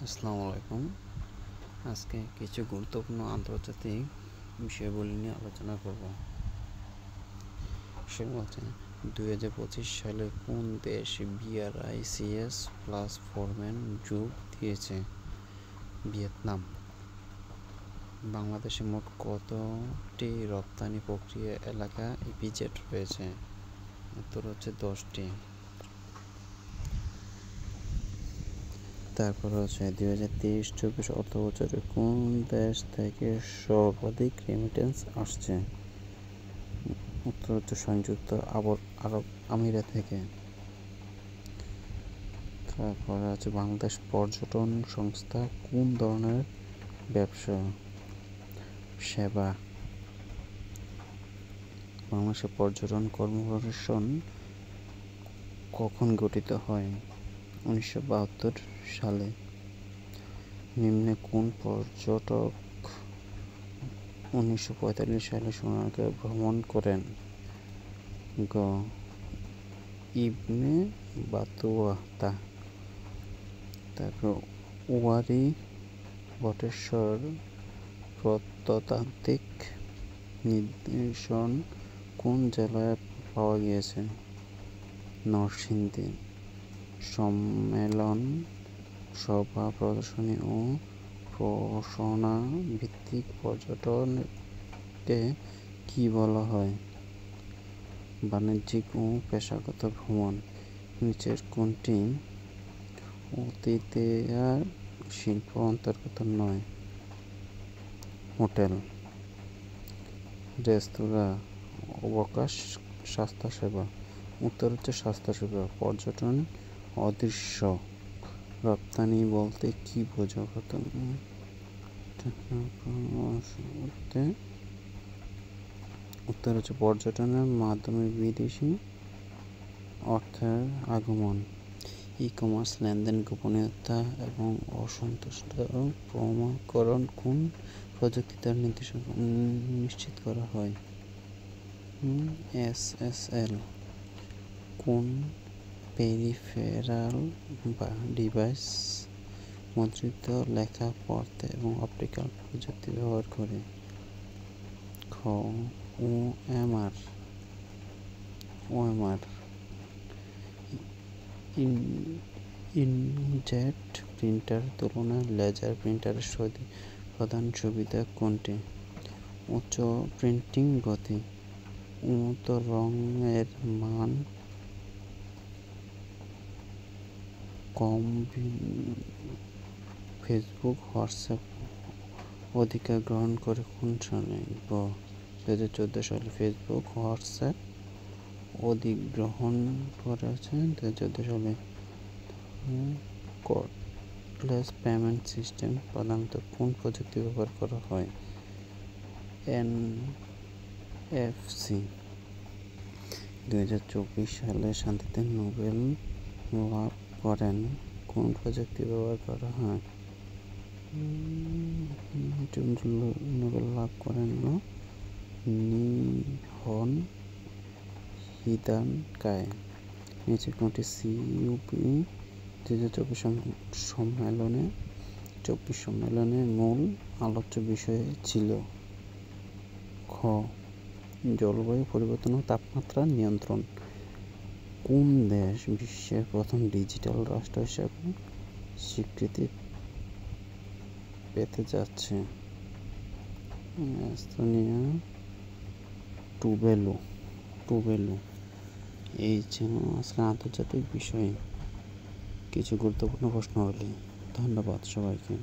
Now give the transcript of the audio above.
আসসালামু আলাইকুম। আজকে কিছু গুরুত্বপূর্ণ আন্তর্জাতিক বিষয়গুলি নিয়ে আলোচনা করব। শুরু হচ্ছে 2025 সালে কোন দেশ BRICS প্লাস ফরম্যান যোগ দিয়েছে? ভিয়েতনাম। বাংলাদেশে মোট কতটি রপ্তানি প্রক্রিয়া এলাকা ইপিজেড রয়েছে? উত্তর হচ্ছে 10টি। তারপর হচ্ছে 2023-24 অর্থবছরে কোন দেশ থেকে সর্বাধিক রেমিটেন্স আসছে? উত্তর হচ্ছে সংযুক্ত আরব আমিরাত থেকে। তারপরে আছে বাংলাদেশ পর্যটন সংস্থা কোন ধরনের ব্যবসা? সেবা। বাংলাদেশের পর্যটন কর্পোরেশন কখন গঠিত হয়? 1972 সালে। নিম্নে কোন পর্যটক 1945 সালে সোনারগাঁ ভ্রমণ করেন? গ. ইবনে বাতুতা। তারপর ওয়ারী বটেশ্বর প্রত্নতাত্ত্বিক নিদর্শন কোন জেলায় পাওয়া গিয়েছে? নরসিংদী। সম্মেলন, সভা, প্রদর্শনী ও প্রকাশনা ভিত্তিক পর্যটনকে কি বলা হয়? বাণিজ্যিক ও পেশাগত ভ্রমণ। নিচের কোনটি অতিথিয়ার শিল্প অন্তর্গত নয়? হোটেল, রেস্তোরাঁ, অবকাশ, স্বাস্থ্যসেবা। উত্তর হচ্ছে স্বাস্থ্যসেবা। পর্যটন অদৃশ্য রপ্তানি বলতে কি বোঝো? উত্তর হচ্ছে পর্যটনের মাধ্যমে বিদেশি অর্থের আগমন। ই-কমার্স লেনদেন, গোপনীয়তা এবং অসন্তুষ্ট প্রমাণীকরণ কোন প্রযুক্তি দ্বারা নিশ্চিত করা হয়? SSL। কোন পেরিফেরাল বা ডিভাইস মুদ্রিত লেখা পড়তে এবং অপটিক্যাল প্রযুক্তি ব্যবহার করে? খ. OMR। ইনজেট প্রিন্টার তুলনায় লেজার প্রিন্টারের প্রধান সুবিধা কোনটি? উচ্চ প্রিন্টিং গতি, উন্নত রঙের মান, কম। ফেসবুক, হোয়াটসঅ্যাপ অধিকার গ্রহণ করে কোন সালে? গ. 2014 সালে। ফেসবুক, হোয়াটসঅ্যাপ অধিগ্রহণ করেছে 2014 সালে। কর্ডলেস পেমেন্ট সিস্টেম প্রধানত কোন প্রযুক্তি ব্যবহার করা হয়? NFC। 2024 সালে শান্তিতে নোবেল লাভ করেন কোন প্রযুক্তি ব্যবহার করা হয়? নোবেল লাভ করেন নিহন হিদানকায়। নিচে কোনটি CUP 2024 সম্মেলনের মূল আলোচ্য বিষয় ছিল? খ. জলবায়ু পরিবর্তন ও তাপমাত্রা নিয়ন্ত্রণ। কোন দেশ বিশ্বের প্রথম ডিজিটাল রাষ্ট্র হিসেবে স্বীকৃতি পেতে যাচ্ছে? এস্তোনিয়া, টুভেলু। এই ছিল আজকে আন্তর্জাতিক বিষয়ে কিছু গুরুত্বপূর্ণ প্রশ্নাবলী। ধন্যবাদ সবাইকে।